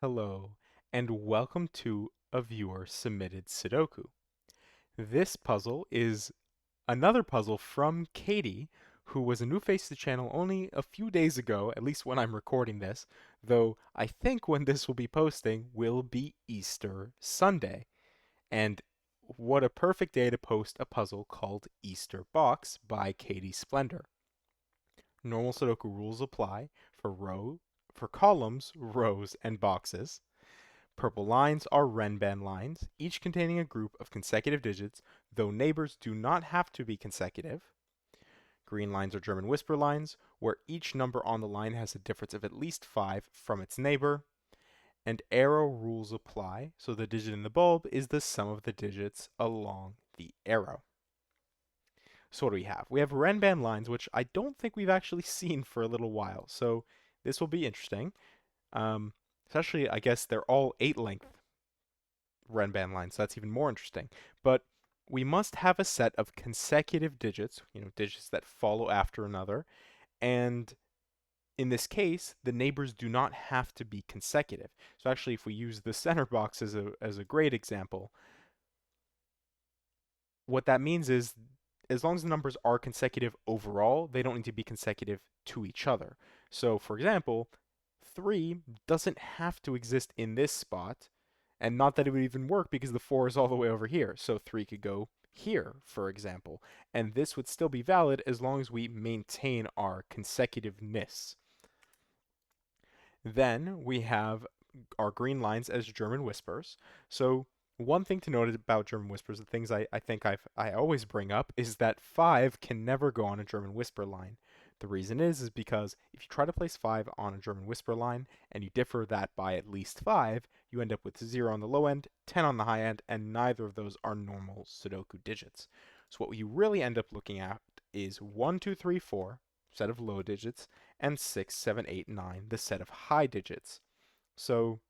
Hello, and welcome to a viewer-submitted Sudoku. This puzzle is another puzzle from Katie, who was a new face to the channel only a few days ago, at least when I'm recording this, though I think when this will be posting will be Easter Sunday. And what a perfect day to post a puzzle called Easter Box by Katie Splendor. Normal Sudoku rules apply for columns, rows, and boxes. Purple lines are Renban lines, each containing a group of consecutive digits, though neighbors do not have to be consecutive. Green lines are German whisper lines, where each number on the line has a difference of at least 5 from its neighbor. And arrow rules apply, so the digit in the bulb is the sum of the digits along the arrow. So what do we have? We have Renban lines, which I don't think we've actually seen for a little while, so this will be interesting. Um, Especially, I guess they're all 8 length Renban lines, so that's even more interesting. But we must have a set of consecutive digits, digits that follow after another, and in this case, the neighbors do not have to be consecutive. So actually, if we use the center box as a great example, what that means is as long as the numbers are consecutive overall, they don't need to be consecutive to each other. So for example, 3 doesn't have to exist in this spot, and not that it would even work because the 4 is all the way over here. So 3 could go here, for example. And this would still be valid as long as we maintain our consecutiveness. Then we have our green lines as German whispers. So one thing to note about German whispers, the things I think I always bring up, is that 5 can never go on a German whisper line. The reason is because if you try to place 5 on a German whisper line and you differ that by at least 5, you end up with 0 on the low end, 10 on the high end, and neither of those are normal Sudoku digits. So what you really end up looking at is 1, 2, 3, 4, set of low digits, and 6, 7, 8, 9, the set of high digits. So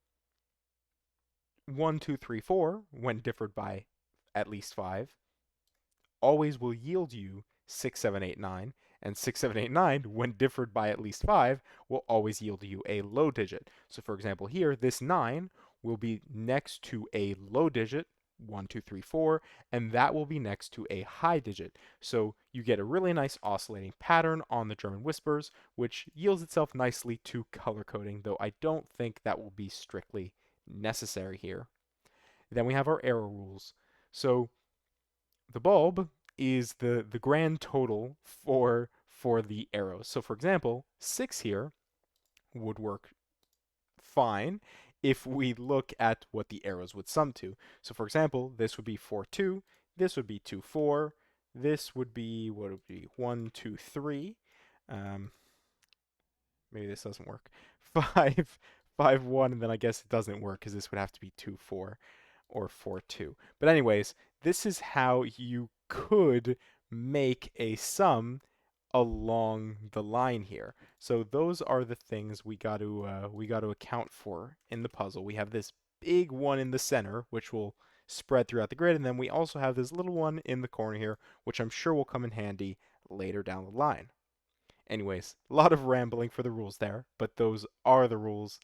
1, 2, 3, 4, when differed by at least 5, always will yield you 6, 7, 8, 9, and 6, 7, 8, 9, when differed by at least 5, will always yield you a low digit. So for example here, this 9 will be next to a low digit, 1, 2, 3, 4, and that will be next to a high digit. So you get a really nice oscillating pattern on the German whispers, which yields itself nicely to color coding, though I don't think that will be strictly necessary here. Then we have our arrow rules. So the bulb is the grand total for the arrows. So for example, 6 here would work fine if we look at what the arrows would sum to. So for example, this would be 4, 2, this would be 2, 4, this would be, what would be, 1, 2, 3. Um, Maybe this doesn't work. 5, 5, 1, and then I guess it doesn't work because this would have to be 2, 4 or 4, 2. But anyways, this is how you could make a sum along the line here. So those are the things we got to account for in the puzzle. We have this big one in the center, which will spread throughout the grid, and then we also have this little one in the corner here, which I'm sure will come in handy later down the line. Anyways, a lot of rambling for the rules there, but those are the rules.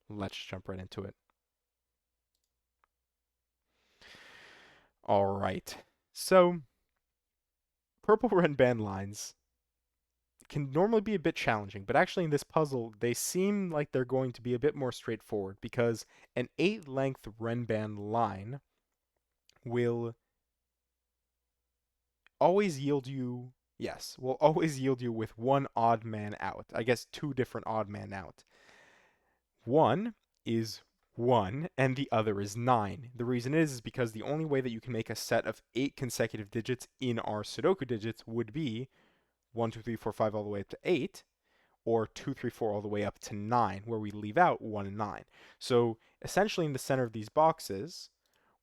Let's jump right into it. All right. So, purple red band lines can normally be a bit challenging, but actually in this puzzle, they seem like they're going to be a bit more straightforward because an 8 length Renban line will always yield you, yes, will always yield you with one odd man out. I guess 2 different odd man out. One is 1 and the other is 9. The reason is because the only way that you can make a set of 8 consecutive digits in our Sudoku digits would be 1, 2, 3, 4, 5 all the way up to 8, or 2, 3, 4 all the way up to 9, where we leave out 1 and 9. So essentially in the center of these boxes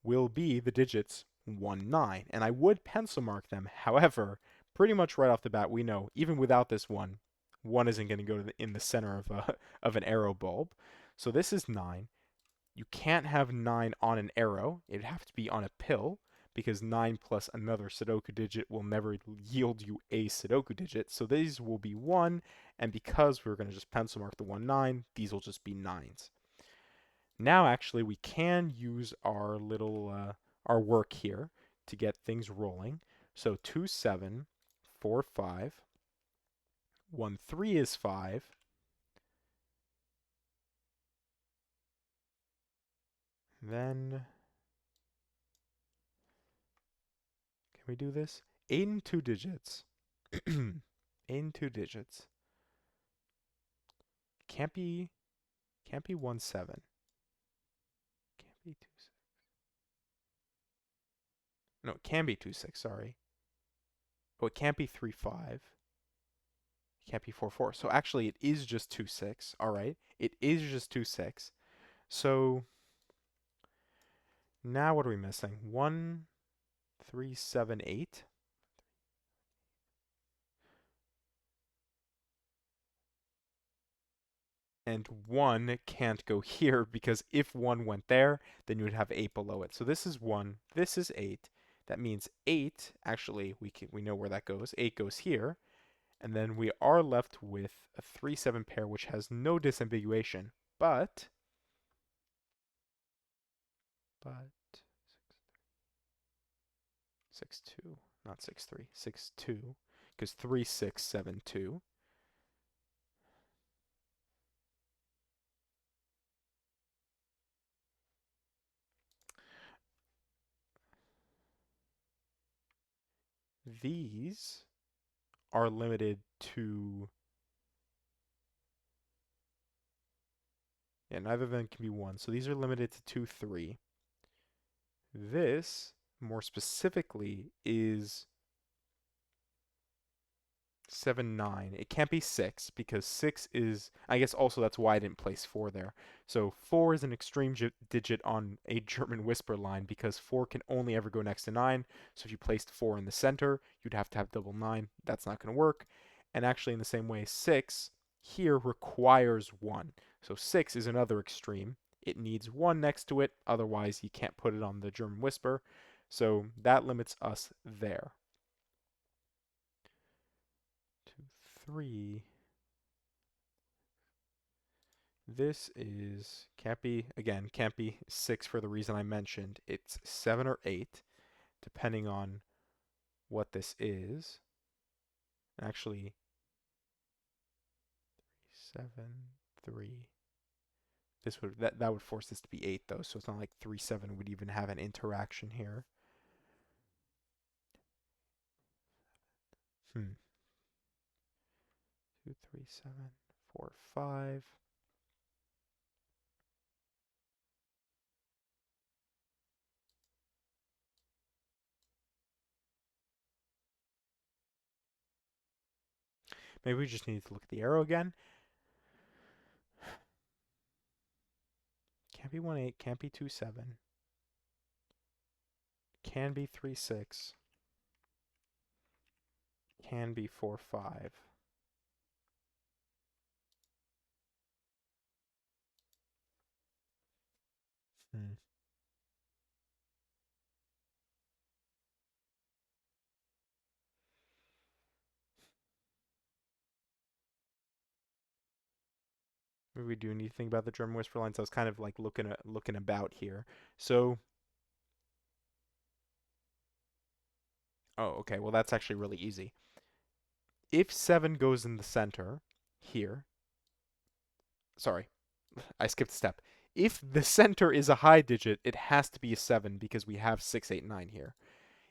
will be the digits 1, 9, and I would pencil mark them. However, pretty much right off the bat, we know even without this 1 isn't going to go in the center of an arrow bulb. So this is 9. You can't have 9 on an arrow. It'd have to be on a pill because 9 plus another Sudoku digit will never yield you a Sudoku digit. So these will be 1, and because we're going to just pencil mark the 1, 9, these will just be 9s. Now, actually, we can use our little our work here to get things rolling. So 2, 7, 4, 5, 1, 3 is 5. Then, can we do this? 8 and 2 digits. 8 and 2 digits. Can't be, can't be 1, 7. Can't be 2, 6. No, it can be 2, 6, sorry. Oh, it can't be 3, 5. It can't be 4, 4. So actually, it is just 2, 6. All right. It is just 2, 6. So now what are we missing? 1, 3, 7, 8. And 1 can't go here because if 1 went there, then you would have 8 below it. So this is 1, this is 8. That means 8, actually, we know where that goes. 8 goes here. And then we are left with a 3, 7 pair, which has no disambiguation. But 6, 2, not 6, 3, 6, 2, because 3, 6, 7, 2. These are limited to, yeah, neither of them can be 1. So these are limited to 2, 3. This, more specifically, is 7, 9. It can't be 6 because 6 is, I guess also that's why I didn't place 4 there. So 4 is an extreme digit on a German whisper line because 4 can only ever go next to 9. So if you placed 4 in the center, you'd have to have double 9. That's not going to work. And actually, in the same way, 6 here requires 1. So 6 is another extreme. It needs 1 next to it, otherwise, you can't put it on the German whisper. So that limits us there. 2, 3. This is, can't be 6 for the reason I mentioned. It's 7 or 8, depending on what this is. Actually, 7, 3. That would force this to be 8 though, so it's not like 3, 7 would even have an interaction here. Hmm. 2, 3, 7, 4, 5. Maybe we just need to look at the arrow again. Can't be 1, 8, can't be 2, 7. Can be 3, 6. Can be 4, 5. Hmm. Maybe we do need to think about the German whisper lines. I was kind of like looking about here. So, oh, okay. Well, that's actually really easy. If 7 goes in the center here, sorry, I skipped a step. If the center is a high digit, it has to be a 7 because we have 6, 8, 9 here.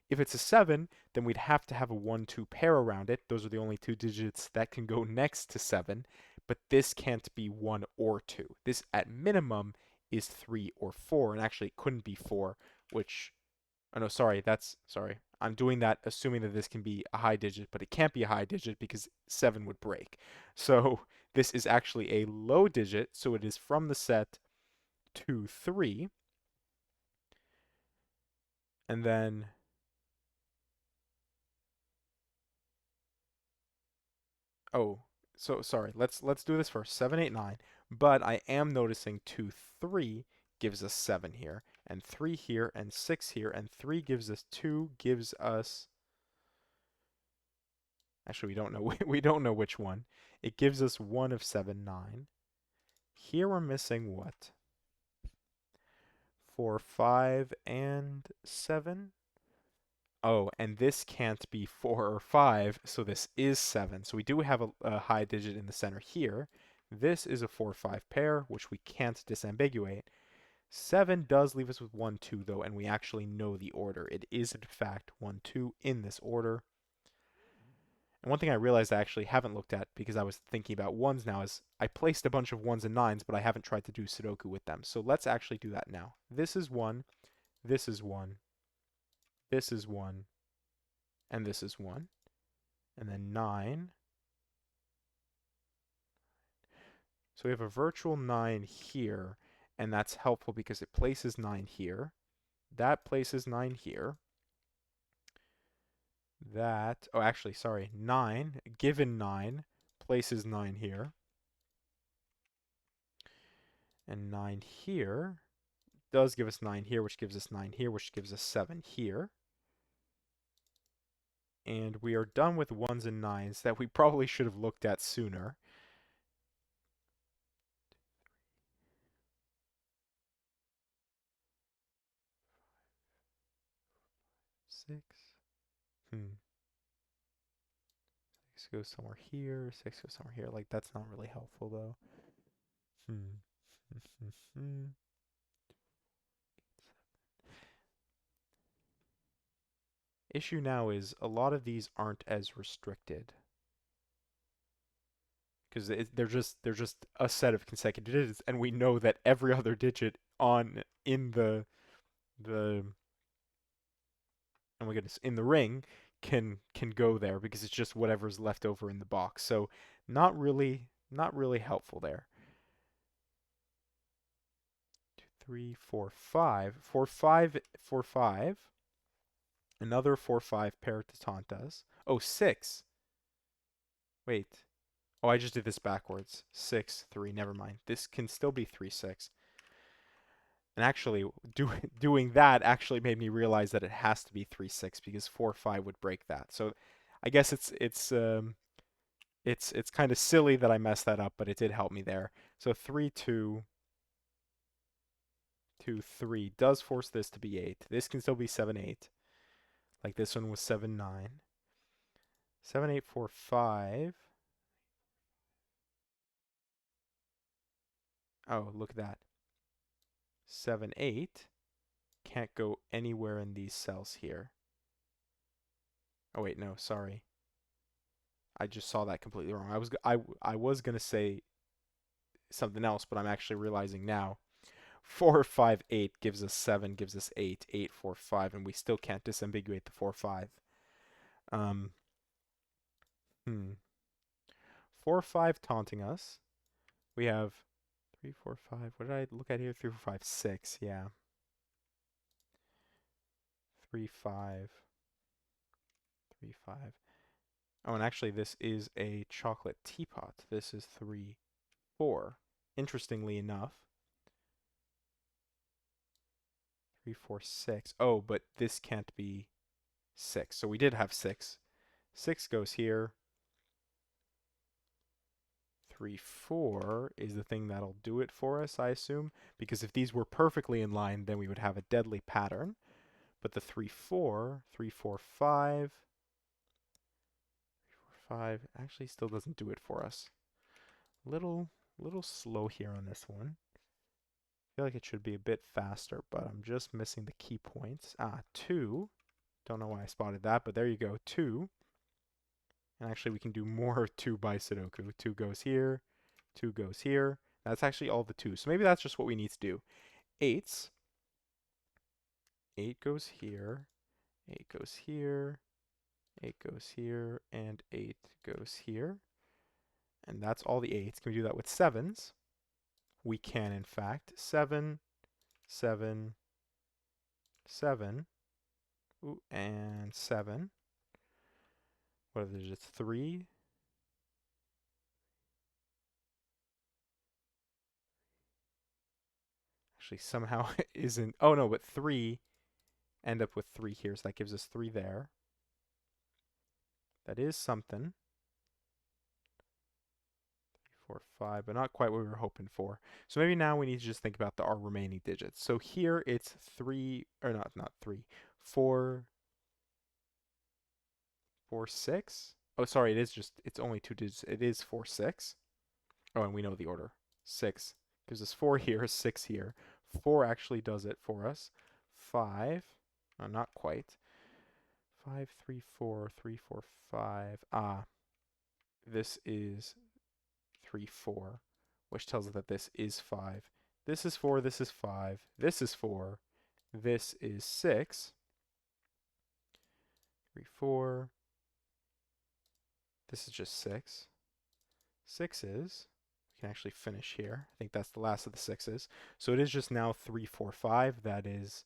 If it's a 7, then we'd have to have a 1, 2 pair around it. Those are the only 2 digits that can go next to 7, but this can't be 1 or 2. This, at minimum, is 3 or 4, and actually it couldn't be 4, which, oh no, sorry. I'm doing that assuming that this can be a high digit, but it can't be a high digit because 7 would break. So this is actually a low digit, so it is from the set 2, 3, and then oh, so sorry. Let's do this first. 7, 8, 9. But I am noticing 2, 3 gives us 7 here, and 3 here, and 6 here, and 3 gives us 2, gives us. Actually, we don't know. We don't know which one. It gives us 1 of 7, 9. Here we're missing what? 4, 5, and 7. Oh, and this can't be 4 or 5, so this is 7. So we do have a high digit in the center here. This is a 4-5 pair, which we can't disambiguate. 7 does leave us with 1, 2, though, and we actually know the order. It is, in fact, 1, 2 in this order. And one thing I realized I actually haven't looked at because I was thinking about ones now is I placed a bunch of 1s and 9s, but I haven't tried to do Sudoku with them. So let's actually do that now. This is 1, this is 1, this is 1, and this is 1. And then 9. So we have a virtual 9 here, and that's helpful because it places 9 here. That places 9 here. That, oh, actually, sorry, 9, given 9, places 9 here. And 9 here does give us 9 here, which gives us 9 here, which gives us 7 here. And we are done with 1s and 9s that we probably should have looked at sooner. 6. 6 goes somewhere here. 6 goes somewhere here. Like, that's not really helpful, though. Issue now is a lot of these aren't as restricted because they're just a set of consecutive digits, and we know that every other digit on in the oh my goodness, in the ring can go there because it's just whatever's left over in the box. So not really helpful there. 2, 3, 4, 5. 4, 5, 4, 5. Another 4, 5 pair to taunt us. Oh, 6. Wait. Oh, I just did this backwards. 6, 3. Never mind. This can still be 3, 6. And actually, doing that actually made me realize that it has to be 3, 6 because 4, 5 would break that. So I guess it's kind of silly that I messed that up, but it did help me there. So 3, 2, 2, 3 does force this to be 8. This can still be 7, 8. Like this one was 7, 9. 7, 8, 4, 5. Oh, look at that. 7, 8 can't go anywhere in these cells here. Oh wait, no, sorry. I just saw that completely wrong. I was gonna say something else, but I'm actually realizing now. 4, 5, 8 gives us 7, gives us 8, 8, 4, 5, and we still can't disambiguate the 4, 5. Um, hmm. 4, 5 taunting us. We have 3, 4, 5. What did I look at here? 3, 4, 5, 6. Yeah. 3, 5. 3, 5. Oh, and actually, this is a chocolate teapot. This is 3, 4. Interestingly enough. 3, 4, 6. Oh, but this can't be 6. So we did have 6. 6 goes here. 3, 4 is the thing that'll do it for us, I assume. Because if these were perfectly in line, then we would have a deadly pattern. But the 3, 4, 3, 4, 5, 3, 4, 5 actually still doesn't do it for us. Little slow here on this one. I feel like it should be a bit faster, but I'm just missing the key points. 2. Don't know why I spotted that, but there you go, 2. And actually we can do more 2 by Sudoku. 2 goes here, 2 goes here. That's actually all the 2s. So maybe that's just what we need to do. 8s. 8 goes here, 8 goes here, 8 goes here, and 8 goes here. And that's all the 8s. Can we do that with 7s? We can, in fact. 7, 7, 7. Ooh, and 7. What are the digits? 3. Actually, somehow isn't. Oh, no, but 3 end up with 3 here. So that gives us 3 there. That is something. 4, 5, but not quite what we were hoping for. So maybe now we need to just think about our remaining digits. So here it's 3, or not 3, 4, 4, 6. Oh, sorry, it's only two digits. It is 4, 6. Oh, and we know the order. 6 gives us 4 here, 6 here. 4 actually does it for us. 5, not quite. 5, 3, 4, 3, 4, 5. Ah, this is 3, 4, which tells us that this is 5. This is 4, this is 5, this is 4, this is 6. 3, 4. This is just 6. 6's. We can actually finish here. I think that's the last of the 6's. So it is just now 3, 4, 5 that is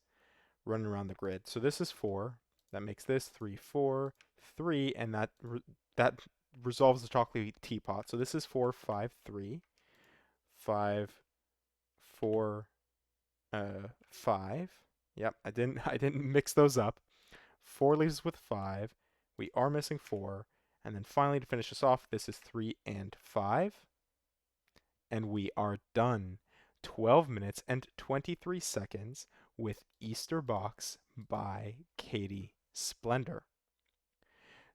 running around the grid. So this is 4. That makes this 3, 4, 3, and that resolves the chocolate teapot. So this is 4, 5, 3, 5, 4, 5. Yep, I didn't mix those up. 4 leaves us with 5. We are missing 4. And then finally, to finish us off, this is 3 and 5. And we are done. 12 minutes and 23 seconds with Easter Box by Katie Splendor.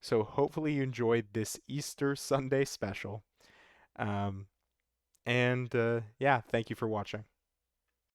So hopefully you enjoyed this Easter Sunday special. Yeah, thank you for watching.